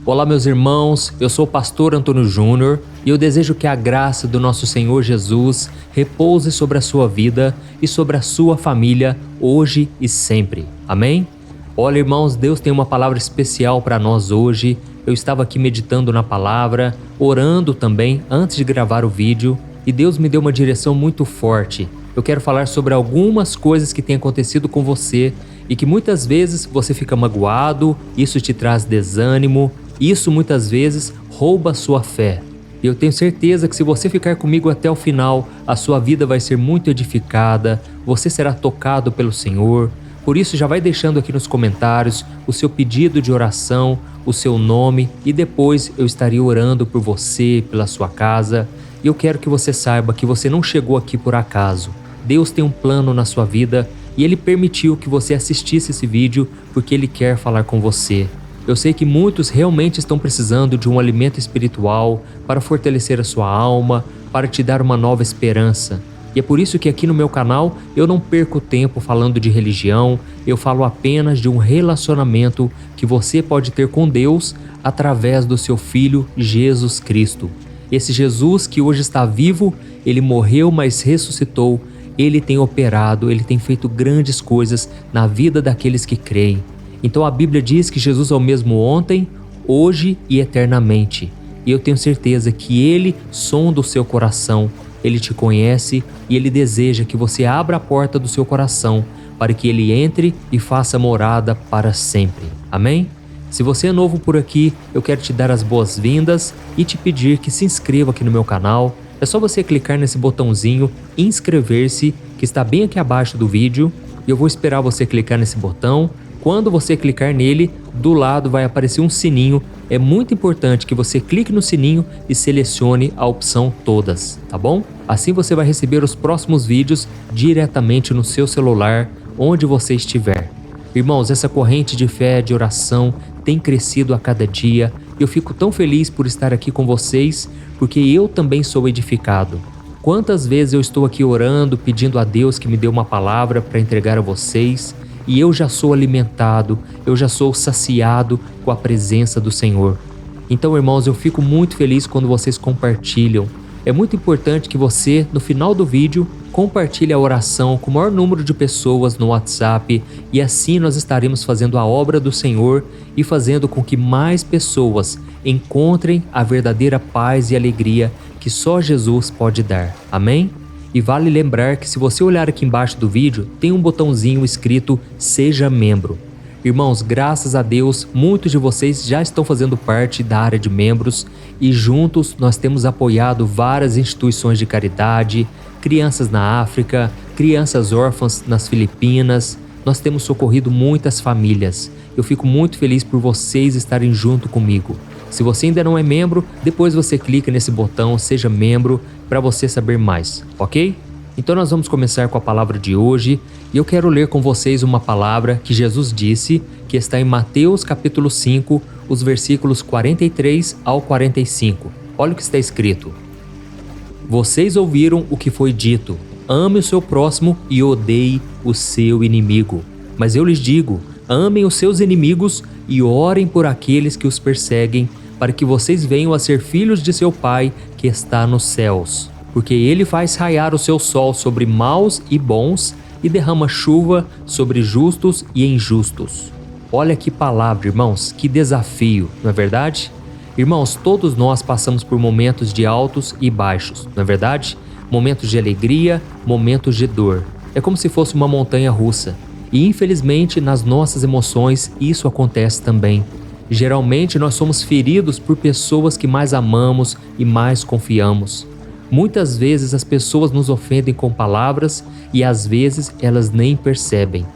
Olá meus irmãos, eu sou o pastor Antônio Júnior e eu desejo que a graça do nosso Senhor Jesus repouse sobre a sua vida e sobre a sua família hoje e sempre. Amém? Olha irmãos, Deus tem uma palavra especial para nós hoje. Eu estava aqui meditando na palavra, orando também antes de gravar o vídeo e Deus me deu uma direção muito forte. Eu quero falar sobre algumas coisas que têm acontecido com você e que muitas vezes você fica magoado, isso te traz desânimo. Isso muitas vezes rouba a sua fé. E eu tenho certeza que se você ficar comigo até o final, a sua vida vai ser muito edificada, você será tocado pelo Senhor. Por isso já vai deixando aqui nos comentários o seu pedido de oração, o seu nome e depois eu estarei orando por você, pela sua casa. E eu quero que você saiba que você não chegou aqui por acaso. Deus tem um plano na sua vida e Ele permitiu que você assistisse esse vídeo porque Ele quer falar com você. Eu sei que muitos realmente estão precisando de um alimento espiritual para fortalecer a sua alma, para te dar uma nova esperança. E é por isso que aqui no meu canal eu não perco tempo falando de religião, eu falo apenas de um relacionamento que você pode ter com Deus através do seu Filho Jesus Cristo. Esse Jesus que hoje está vivo, Ele morreu, mas ressuscitou, Ele tem operado, Ele tem feito grandes coisas na vida daqueles que creem. Então a Bíblia diz que Jesus é o mesmo ontem, hoje e eternamente. E eu tenho certeza que Ele sonda o seu coração, Ele te conhece e Ele deseja que você abra a porta do seu coração para que Ele entre e faça morada para sempre. Amém? Se você é novo por aqui, eu quero te dar as boas-vindas e te pedir que se inscreva aqui no meu canal. É só você clicar nesse botãozinho inscrever-se que está bem aqui abaixo do vídeo e eu vou esperar você clicar nesse botão. Quando você clicar nele, do lado vai aparecer um sininho. É muito importante que você clique no sininho e selecione a opção todas, tá bom? Assim você vai receber os próximos vídeos diretamente no seu celular, onde você estiver. Irmãos, essa corrente de fé, de oração, tem crescido a cada dia. Eu fico tão feliz por estar aqui com vocês, porque eu também sou edificado. Quantas vezes eu estou aqui orando, pedindo a Deus que me dê uma palavra para entregar a vocês, e eu já sou alimentado, eu já sou saciado com a presença do Senhor. Então, irmãos, eu fico muito feliz quando vocês compartilham. É muito importante que você, no final do vídeo, compartilhe a oração com o maior número de pessoas no WhatsApp e assim nós estaremos fazendo a obra do Senhor e fazendo com que mais pessoas encontrem a verdadeira paz e alegria que só Jesus pode dar. Amém? E vale lembrar que se você olhar aqui embaixo do vídeo, tem um botãozinho escrito Seja Membro. Irmãos, graças a Deus, muitos de vocês já estão fazendo parte da área de membros e juntos nós temos apoiado várias instituições de caridade, crianças na África, crianças órfãs nas Filipinas. Nós temos socorrido muitas famílias. Eu fico muito feliz por vocês estarem junto comigo. Se você ainda não é membro, depois você clica nesse botão Seja Membro para você saber mais, ok? Então nós vamos começar com a palavra de hoje e eu quero ler com vocês uma palavra que Jesus disse, que está em Mateus capítulo 5, os versículos 43 ao 45. Olha o que está escrito. Vocês ouviram o que foi dito, ame o seu próximo e odeie o seu inimigo. Mas eu lhes digo, amem os seus inimigos e orem por aqueles que os perseguem, para que vocês venham a ser filhos de seu Pai que está nos céus. Porque Ele faz raiar o seu sol sobre maus e bons e derrama chuva sobre justos e injustos. Olha que palavra, irmãos, que desafio, não é verdade? Irmãos, todos nós passamos por momentos de altos e baixos, não é verdade? Momentos de alegria, momentos de dor. É como se fosse uma montanha russa. E infelizmente nas nossas emoções isso acontece também. Geralmente nós somos feridos por pessoas que mais amamos e mais confiamos. Muitas vezes as pessoas nos ofendem com palavras e às vezes elas nem percebem.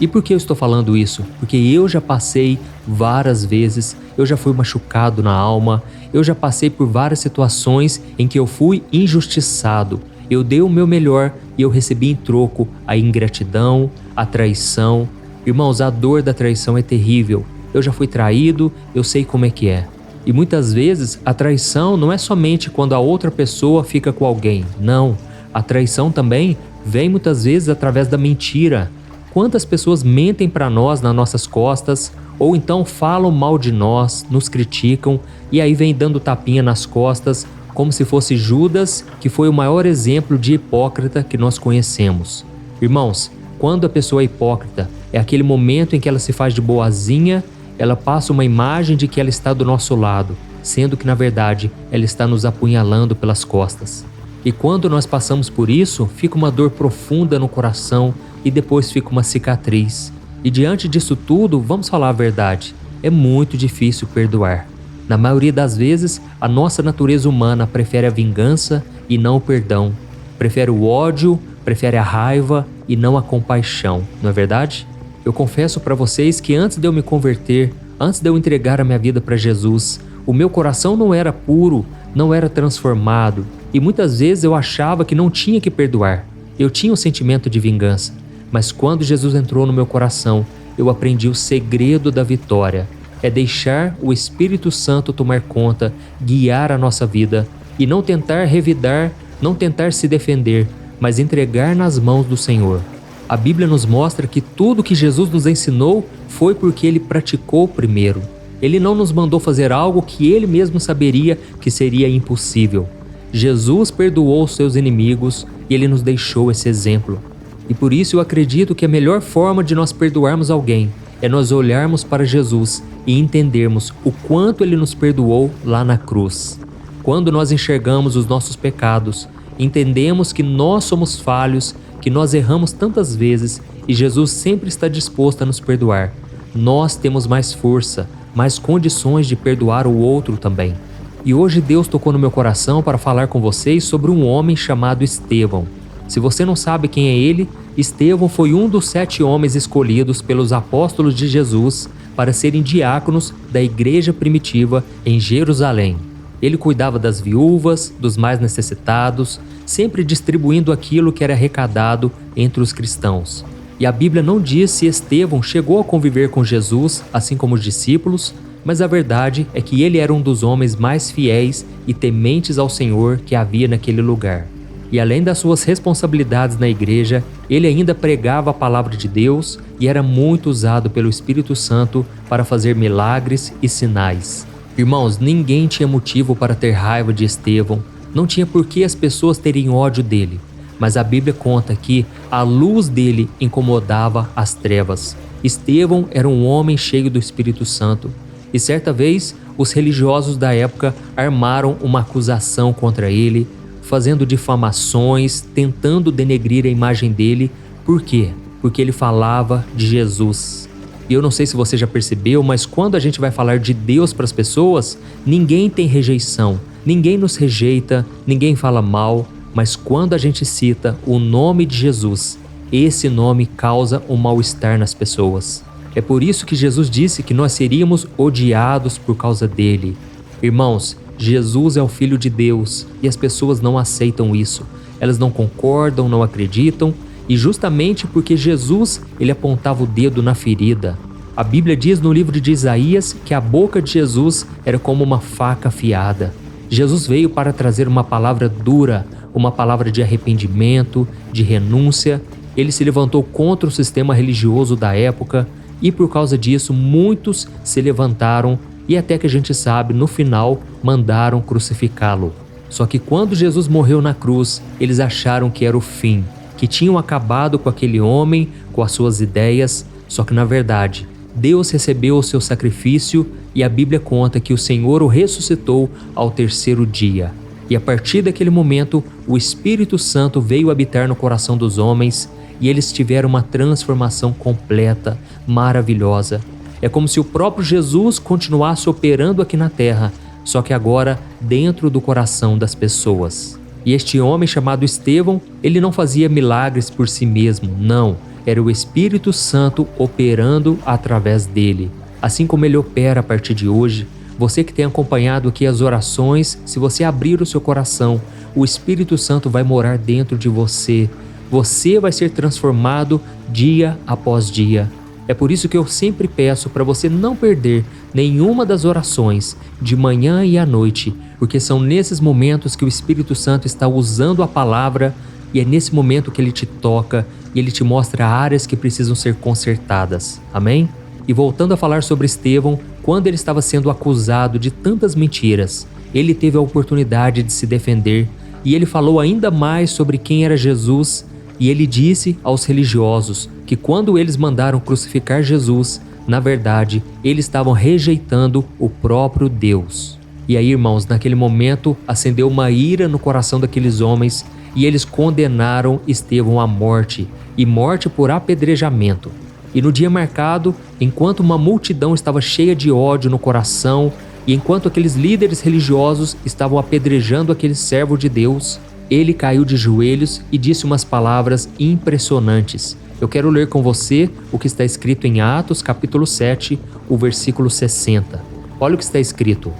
E por que eu estou falando isso? Porque eu já passei várias vezes, eu já fui machucado na alma, eu já passei por várias situações em que eu fui injustiçado. Eu dei o meu melhor e eu recebi em troco a ingratidão, a traição. Irmãos, a dor da traição é terrível. Eu já fui traído, eu sei como é que é. E muitas vezes a traição não é somente quando a outra pessoa fica com alguém. Não, a traição também vem muitas vezes através da mentira. Quantas pessoas mentem para nós nas nossas costas Ou então falam mal de nós, nos criticam e aí vem dando tapinha nas costas, como se fosse Judas, que foi o maior exemplo de hipócrita que nós conhecemos. Irmãos, quando a pessoa é hipócrita, é aquele momento em que ela se faz de boazinha, ela passa uma imagem de que ela está do nosso lado, sendo que na verdade ela está nos apunhalando pelas costas. E quando nós passamos por isso, fica uma dor profunda no coração e depois fica uma cicatriz. E diante disso tudo, vamos falar a verdade, é muito difícil perdoar. Na maioria das vezes, a nossa natureza humana prefere a vingança e não o perdão. Prefere o ódio, prefere a raiva e não a compaixão, não é verdade? Eu confesso para vocês que antes de eu me converter, antes de eu entregar a minha vida para Jesus, o meu coração não era puro, não era transformado e muitas vezes eu achava que não tinha que perdoar. Eu tinha um sentimento de vingança, mas quando Jesus entrou no meu coração, eu aprendi o segredo da vitória. É deixar o Espírito Santo tomar conta, guiar a nossa vida e não tentar revidar, não tentar se defender, mas entregar nas mãos do Senhor. A Bíblia nos mostra que tudo que Jesus nos ensinou foi porque Ele praticou primeiro. Ele não nos mandou fazer algo que Ele mesmo saberia que seria impossível. Jesus perdoou os seus inimigos e Ele nos deixou esse exemplo. E por isso eu acredito que a melhor forma de nós perdoarmos alguém é nós olharmos para Jesus e entendermos o quanto Ele nos perdoou lá na cruz. Quando nós enxergamos os nossos pecados, entendemos que nós somos falhos, que nós erramos tantas vezes e Jesus sempre está disposto a nos perdoar. Nós temos mais força, mais condições de perdoar o outro também. E hoje Deus tocou no meu coração para falar com vocês sobre um homem chamado Estevão. Se você não sabe quem é ele, Estevão foi um dos 7 homens escolhidos pelos apóstolos de Jesus para serem diáconos da igreja primitiva em Jerusalém. Ele cuidava das viúvas, dos mais necessitados, sempre distribuindo aquilo que era arrecadado entre os cristãos. E a Bíblia não diz se Estevão chegou a conviver com Jesus, assim como os discípulos, mas a verdade é que ele era um dos homens mais fiéis e tementes ao Senhor que havia naquele lugar. E além das suas responsabilidades na igreja, ele ainda pregava a palavra de Deus e era muito usado pelo Espírito Santo para fazer milagres e sinais. Irmãos, ninguém tinha motivo para ter raiva de Estevão, não tinha por que as pessoas terem ódio dele, mas a Bíblia conta que a luz dele incomodava as trevas. Estevão era um homem cheio do Espírito Santo, e certa vez os religiosos da época armaram uma acusação contra ele, fazendo difamações, tentando denegrir a imagem dele. Por quê? Porque ele falava de Jesus. E eu não sei se você já percebeu, mas quando a gente vai falar de Deus para as pessoas, ninguém tem rejeição, ninguém nos rejeita, ninguém fala mal, mas quando a gente cita o nome de Jesus, esse nome causa um mal-estar nas pessoas. É por isso que Jesus disse que nós seríamos odiados por causa dele. Irmãos, Jesus é o Filho de Deus e as pessoas não aceitam isso. Elas não concordam, não acreditam, e justamente porque Jesus, ele apontava o dedo na ferida. A Bíblia diz no livro de Isaías que a boca de Jesus era como uma faca afiada. Jesus veio para trazer uma palavra dura, uma palavra de arrependimento, de renúncia. Ele se levantou contra o sistema religioso da época e por causa disso muitos se levantaram e até que a gente sabe, no final, mandaram crucificá-lo. Só que quando Jesus morreu na cruz, eles acharam que era o fim, que tinham acabado com aquele homem, com as suas ideias, só que na verdade, Deus recebeu o seu sacrifício e a Bíblia conta que o Senhor o ressuscitou ao 3º dia. E a partir daquele momento, o Espírito Santo veio habitar no coração dos homens e eles tiveram uma transformação completa, maravilhosa. É como se o próprio Jesus continuasse operando aqui na terra, só que agora dentro do coração das pessoas. E este homem chamado Estevão, ele não fazia milagres por si mesmo, não. Era o Espírito Santo operando através dele. Assim como ele opera a partir de hoje, você que tem acompanhado aqui as orações, se você abrir o seu coração, o Espírito Santo vai morar dentro de você. Você vai ser transformado dia após dia. É por isso que eu sempre peço para você não perder nenhuma das orações de manhã e à noite, porque são nesses momentos que o Espírito Santo está usando a palavra e é nesse momento que ele te toca e ele te mostra áreas que precisam ser consertadas. Amém? E voltando a falar sobre Estevão, quando ele estava sendo acusado de tantas mentiras, ele teve a oportunidade de se defender e ele falou ainda mais sobre quem era Jesus. E ele disse aos religiosos que quando eles mandaram crucificar Jesus, na verdade, eles estavam rejeitando o próprio Deus. E aí, irmãos, naquele momento acendeu uma ira no coração daqueles homens e eles condenaram Estevão à morte, e morte por apedrejamento. E no dia marcado, enquanto uma multidão estava cheia de ódio no coração e enquanto aqueles líderes religiosos estavam apedrejando aquele servo de Deus, ele caiu de joelhos e disse umas palavras impressionantes. Eu quero ler com você o que está escrito em Atos capítulo 7, o versículo 60. Olha o que está escrito.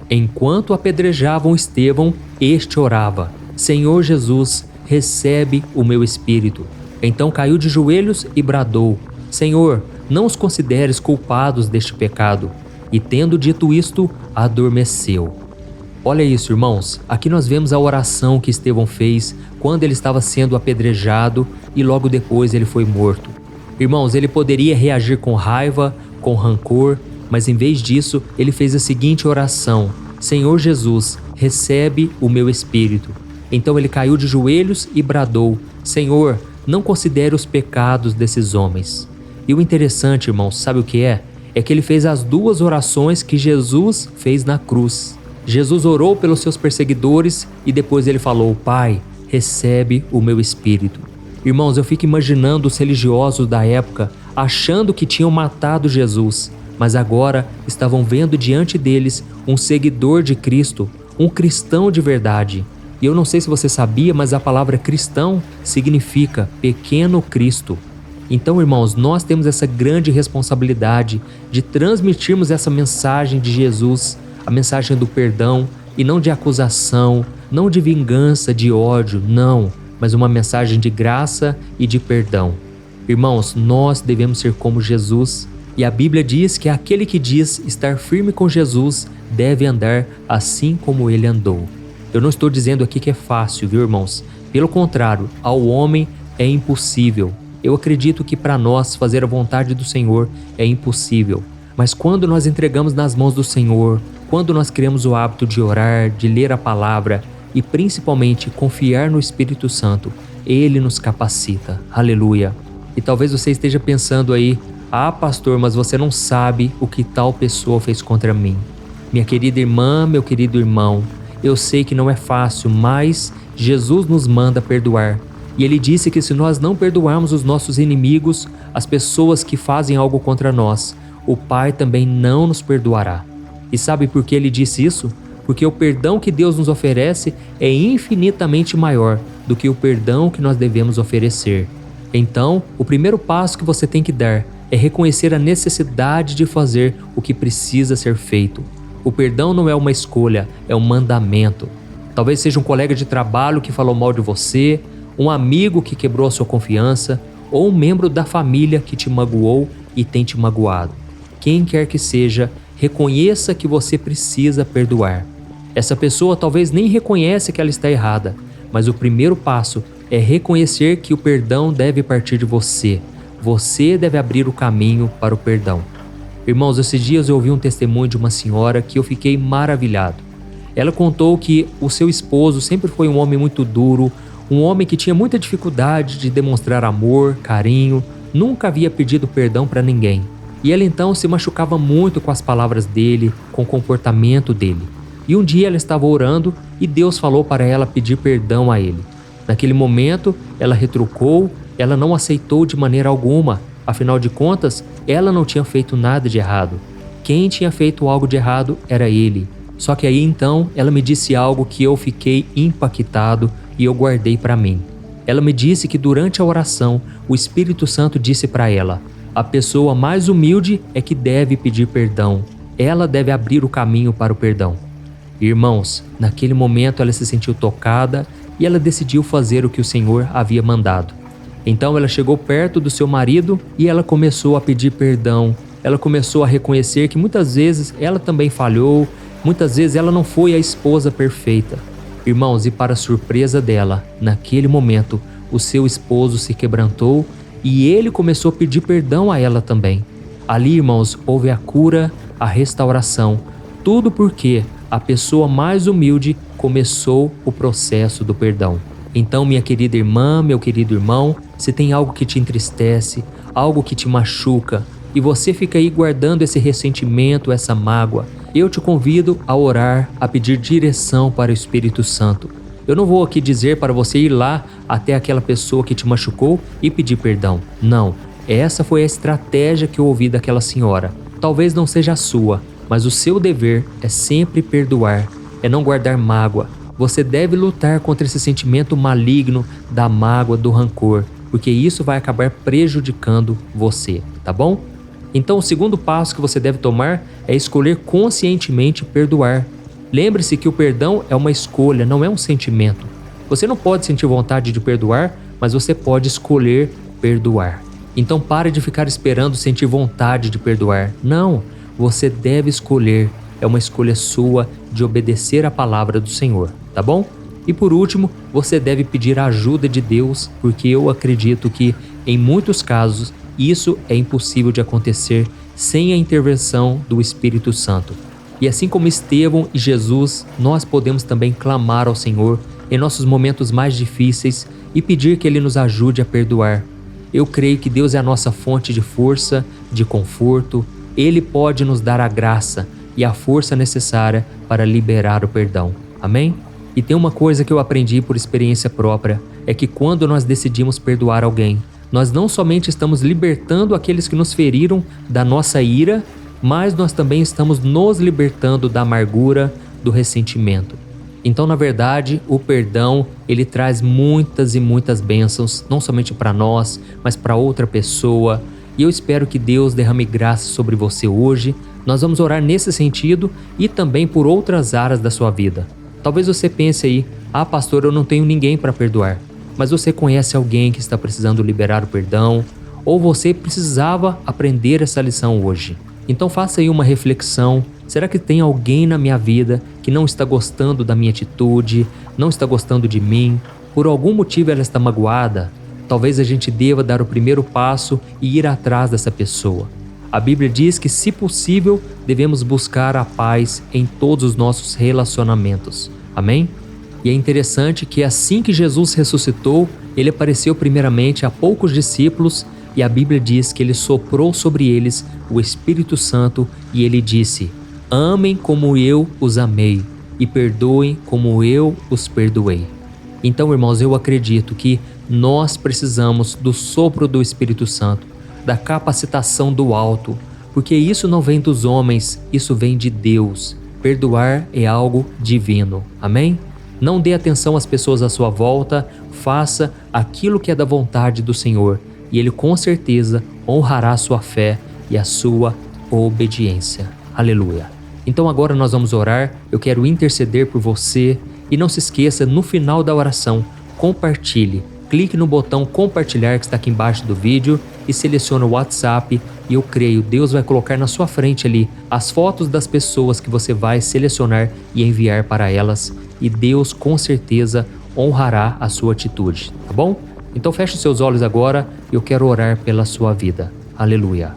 Enquanto apedrejavam Estevão, este orava: Senhor Jesus, recebe o meu espírito. Então caiu de joelhos e bradou: Senhor, não os consideres culpados deste pecado. E tendo dito isto, adormeceu. Olha isso, irmãos. Aqui nós vemos a oração que Estevão fez quando ele estava sendo apedrejado e logo depois ele foi morto. Irmãos, ele poderia reagir com raiva, com rancor, mas em vez disso, ele fez a seguinte oração: Senhor Jesus, recebe o meu espírito. Então ele caiu de joelhos e bradou: Senhor, não considere os pecados desses homens. E o interessante, irmãos, sabe o que é? É que ele fez as duas orações que Jesus fez na cruz. Jesus orou pelos seus perseguidores e depois ele falou: Pai, recebe o meu espírito. Irmãos, eu fico imaginando os religiosos da época achando que tinham matado Jesus, mas agora estavam vendo diante deles um seguidor de Cristo, um cristão de verdade. E eu não sei se você sabia, mas a palavra cristão significa pequeno Cristo. Então, irmãos, nós temos essa grande responsabilidade de transmitirmos essa mensagem de Jesus, a mensagem do perdão, e não de acusação, não de vingança, de ódio, não, mas uma mensagem de graça e de perdão. Irmãos, nós devemos ser como Jesus, e a Bíblia diz que aquele que diz estar firme com Jesus deve andar assim como ele andou. Eu não estou dizendo aqui que é fácil, viu, irmãos? Pelo contrário, ao homem é impossível. Eu acredito que para nós fazer a vontade do Senhor é impossível. Mas quando nós entregamos nas mãos do Senhor, quando nós criamos o hábito de orar, de ler a palavra e principalmente confiar no Espírito Santo, Ele nos capacita. Aleluia! E talvez você esteja pensando aí: ah, pastor, mas você não sabe o que tal pessoa fez contra mim. Minha querida irmã, meu querido irmão, eu sei que não é fácil, mas Jesus nos manda perdoar. E Ele disse que se nós não perdoarmos os nossos inimigos, as pessoas que fazem algo contra nós, o Pai também não nos perdoará. E sabe por que Ele disse isso? Porque o perdão que Deus nos oferece é infinitamente maior do que o perdão que nós devemos oferecer. Então, o primeiro passo que você tem que dar é reconhecer a necessidade de fazer o que precisa ser feito. O perdão não é uma escolha, é um mandamento. Talvez seja um colega de trabalho que falou mal de você, um amigo que quebrou a sua confiança, ou um membro da família que te magoou e tem te magoado. Quem quer que seja, reconheça que você precisa perdoar. Essa pessoa talvez nem reconhece que ela está errada, mas o primeiro passo é reconhecer que o perdão deve partir de você. Você deve abrir o caminho para o perdão. Irmãos, esses dias eu ouvi um testemunho de uma senhora que eu fiquei maravilhado. Ela contou que o seu esposo sempre foi um homem muito duro, um homem que tinha muita dificuldade de demonstrar amor, carinho, nunca havia pedido perdão para ninguém. E ela então se machucava muito com as palavras dele, com o comportamento dele. E um dia ela estava orando e Deus falou para ela pedir perdão a ele. Naquele momento, ela retrucou, ela não aceitou de maneira alguma. Afinal de contas, ela não tinha feito nada de errado. Quem tinha feito algo de errado era ele. Só que aí então, ela me disse algo que eu fiquei impactado e eu guardei para mim. Ela me disse que durante a oração, o Espírito Santo disse para ela: a pessoa mais humilde é que deve pedir perdão. Ela deve abrir o caminho para o perdão. Irmãos, naquele momento ela se sentiu tocada e ela decidiu fazer o que o Senhor havia mandado. Então ela chegou perto do seu marido e ela começou a pedir perdão. Ela começou a reconhecer que muitas vezes ela também falhou, muitas vezes ela não foi a esposa perfeita. Irmãos, e para surpresa dela, naquele momento, o seu esposo se quebrantou e ele começou a pedir perdão a ela também. Ali, irmãos, houve a cura, a restauração, tudo porque a pessoa mais humilde começou o processo do perdão. Então, minha querida irmã, meu querido irmão, se tem algo que te entristece, algo que te machuca, e você fica aí guardando esse ressentimento, essa mágoa, eu te convido a orar, a pedir direção para o Espírito Santo. Eu não vou aqui dizer para você ir lá até aquela pessoa que te machucou e pedir perdão. Não, essa foi a estratégia que eu ouvi daquela senhora. Talvez não seja a sua, mas o seu dever é sempre perdoar, é não guardar mágoa. Você deve lutar contra esse sentimento maligno da mágoa, do rancor, porque isso vai acabar prejudicando você, tá bom? Então, o segundo passo que você deve tomar é escolher conscientemente perdoar. Lembre-se que o perdão é uma escolha, não é um sentimento. Você não pode sentir vontade de perdoar, mas você pode escolher perdoar. Então pare de ficar esperando sentir vontade de perdoar. Não, você deve escolher. É uma escolha sua de obedecer à palavra do Senhor, tá bom? E por último, você deve pedir a ajuda de Deus, porque eu acredito que, em muitos casos, isso é impossível de acontecer sem a intervenção do Espírito Santo. E assim como Estevão e Jesus, nós podemos também clamar ao Senhor em nossos momentos mais difíceis e pedir que Ele nos ajude a perdoar. Eu creio que Deus é a nossa fonte de força, de conforto. Ele pode nos dar a graça e a força necessária para liberar o perdão. Amém? E tem uma coisa que eu aprendi por experiência própria, é que quando nós decidimos perdoar alguém, nós não somente estamos libertando aqueles que nos feriram da nossa ira, mas nós também estamos nos libertando da amargura, do ressentimento. Então, na verdade, o perdão, ele traz muitas e muitas bênçãos, não somente para nós, mas para outra pessoa. E eu espero que Deus derrame graça sobre você hoje. Nós vamos orar nesse sentido e também por outras áreas da sua vida. Talvez você pense aí, pastor, eu não tenho ninguém para perdoar. Mas você conhece alguém que está precisando liberar o perdão, ou você precisava aprender essa lição hoje. Então faça aí uma reflexão. Será que tem alguém na minha vida que não está gostando da minha atitude, não está gostando de mim? Por algum motivo ela está magoada? Talvez a gente deva dar o primeiro passo e ir atrás dessa pessoa. A Bíblia diz que, se possível, devemos buscar a paz em todos os nossos relacionamentos. Amém? E é interessante que assim que Jesus ressuscitou, ele apareceu primeiramente a poucos discípulos e a Bíblia diz que ele soprou sobre eles o Espírito Santo e ele disse: amem como eu os amei e perdoem como eu os perdoei. Então, irmãos, eu acredito que nós precisamos do sopro do Espírito Santo, da capacitação do alto, porque isso não vem dos homens, isso vem de Deus. Perdoar é algo divino. Amém? Não dê atenção às pessoas à sua volta, faça aquilo que é da vontade do Senhor e Ele com certeza honrará a sua fé e a sua obediência. Aleluia! Então agora nós vamos orar, eu quero interceder por você e não se esqueça, no final da oração, compartilhe. Clique no botão compartilhar que está aqui embaixo do vídeo e selecione o WhatsApp e eu creio, Deus vai colocar na sua frente ali as fotos das pessoas que você vai selecionar e enviar para elas e Deus com certeza honrará a sua atitude, tá bom? Então feche os seus olhos agora e eu quero orar pela sua vida. Aleluia!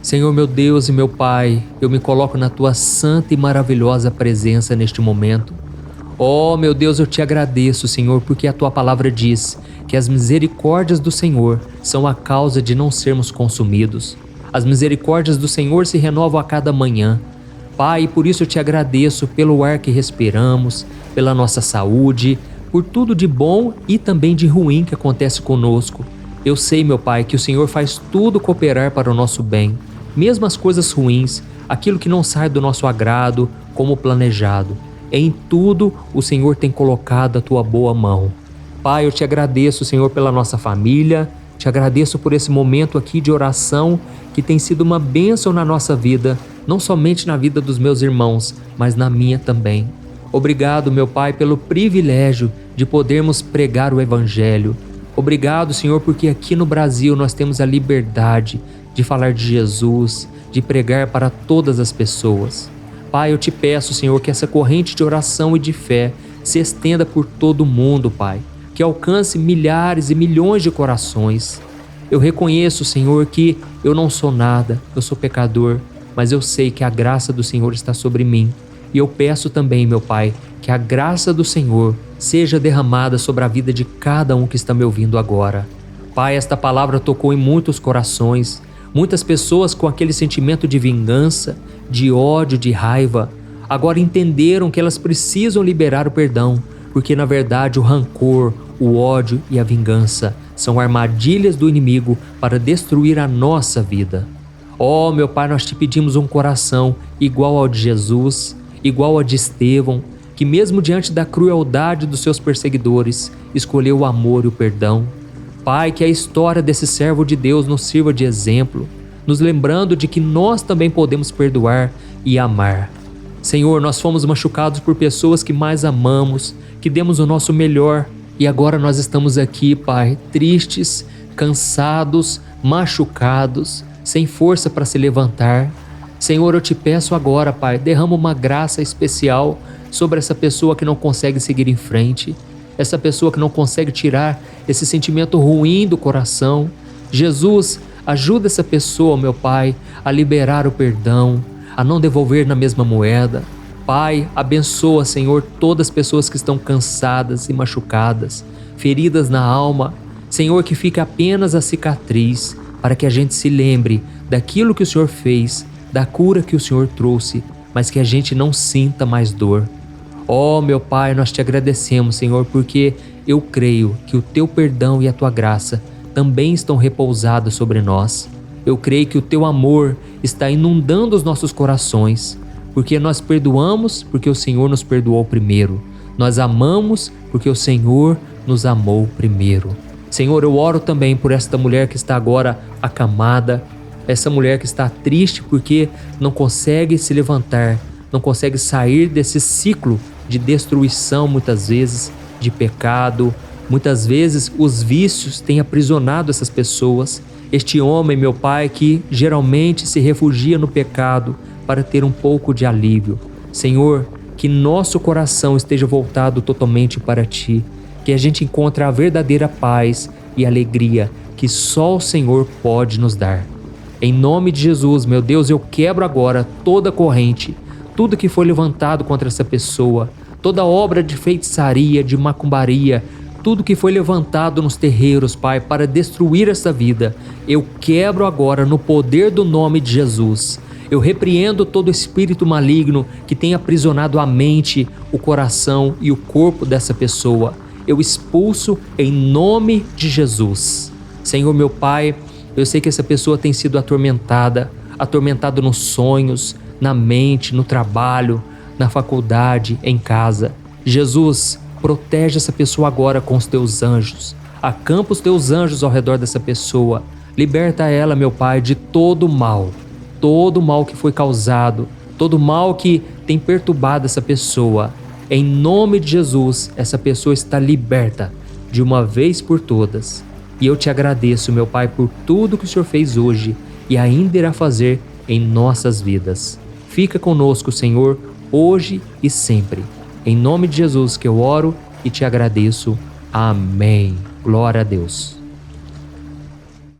Senhor meu Deus e meu Pai, eu me coloco na tua santa e maravilhosa presença neste momento. Oh, meu Deus, eu te agradeço, Senhor, porque a tua palavra diz que as misericórdias do Senhor são a causa de não sermos consumidos. As misericórdias do Senhor se renovam a cada manhã. Pai, por isso eu te agradeço pelo ar que respiramos, pela nossa saúde, por tudo de bom e também de ruim que acontece conosco. Eu sei, meu Pai, que o Senhor faz tudo cooperar para o nosso bem, mesmo as coisas ruins, aquilo que não sai do nosso agrado, como planejado. Em tudo o Senhor tem colocado a tua boa mão. Pai, eu te agradeço, Senhor, pela nossa família, te agradeço por esse momento aqui de oração que tem sido uma bênção na nossa vida, não somente na vida dos meus irmãos, mas na minha também. Obrigado, meu Pai, pelo privilégio de podermos pregar o Evangelho. Obrigado, Senhor, porque aqui no Brasil nós temos a liberdade de falar de Jesus, de pregar para todas as pessoas. Pai, eu te peço, Senhor, que essa corrente de oração e de fé se estenda por todo o mundo, Pai, que alcance milhares e milhões de corações. Eu reconheço, Senhor, que eu não sou nada, eu sou pecador, mas eu sei que a graça do Senhor está sobre mim. E eu peço também, meu Pai, que a graça do Senhor seja derramada sobre a vida de cada um que está me ouvindo agora. Pai, esta palavra tocou em muitos corações, muitas pessoas com aquele sentimento de vingança, de ódio, de raiva, agora entenderam que elas precisam liberar o perdão, porque na verdade o rancor, o ódio e a vingança são armadilhas do inimigo para destruir a nossa vida. Oh, meu Pai, nós te pedimos um coração igual ao de Jesus, igual ao de Estevão, que mesmo diante da crueldade dos seus perseguidores, escolheu o amor e o perdão. Pai, que a história desse servo de Deus nos sirva de exemplo, nos lembrando de que nós também podemos perdoar e amar. Senhor, nós fomos machucados por pessoas que mais amamos, que demos o nosso melhor, e agora nós estamos aqui, Pai, tristes, cansados, machucados, sem força para se levantar. Senhor, eu te peço agora, Pai, derrama uma graça especial sobre essa pessoa que não consegue seguir em frente, essa pessoa que não consegue tirar esse sentimento ruim do coração. Jesus, ajuda essa pessoa, meu Pai, a liberar o perdão, a não devolver na mesma moeda. Pai, abençoa, Senhor, todas as pessoas que estão cansadas e machucadas, feridas na alma. Senhor, que fique apenas a cicatriz, para que a gente se lembre daquilo que o Senhor fez, da cura que o Senhor trouxe, mas que a gente não sinta mais dor. Oh, meu Pai, nós te agradecemos, Senhor, porque eu creio que o teu perdão e a tua graça também estão repousados sobre nós. Eu creio que o teu amor está inundando os nossos corações, porque nós perdoamos porque o Senhor nos perdoou primeiro. Nós amamos porque o Senhor nos amou primeiro. Senhor, eu oro também por esta mulher que está agora acamada, essa mulher que está triste porque não consegue se levantar, não consegue sair desse ciclo de destruição, muitas vezes, de pecado. Muitas vezes os vícios têm aprisionado essas pessoas. Este homem, meu Pai, que geralmente se refugia no pecado para ter um pouco de alívio. Senhor, que nosso coração esteja voltado totalmente para Ti, que a gente encontre a verdadeira paz e alegria que só o Senhor pode nos dar. Em nome de Jesus, meu Deus, eu quebro agora toda corrente, tudo que foi levantado contra essa pessoa, toda obra de feitiçaria, de macumbaria, tudo que foi levantado nos terreiros, Pai, para destruir essa vida, eu quebro agora no poder do nome de Jesus. Eu repreendo todo espírito maligno que tem aprisionado a mente, o coração e o corpo dessa pessoa. Eu expulso em nome de Jesus. Senhor, meu Pai, eu sei que essa pessoa tem sido atormentada nos sonhos, na mente, no trabalho, na faculdade, em casa. Jesus, protege essa pessoa agora com os teus anjos. Acampa os teus anjos ao redor dessa pessoa. Liberta ela, meu Pai, de todo mal que foi causado, todo mal que tem perturbado essa pessoa. Em nome de Jesus, essa pessoa está liberta de uma vez por todas. E eu te agradeço, meu Pai, por tudo que o Senhor fez hoje e ainda irá fazer em nossas vidas. Fica conosco, Senhor, hoje e sempre. Em nome de Jesus que eu oro e te agradeço. Amém. Glória a Deus.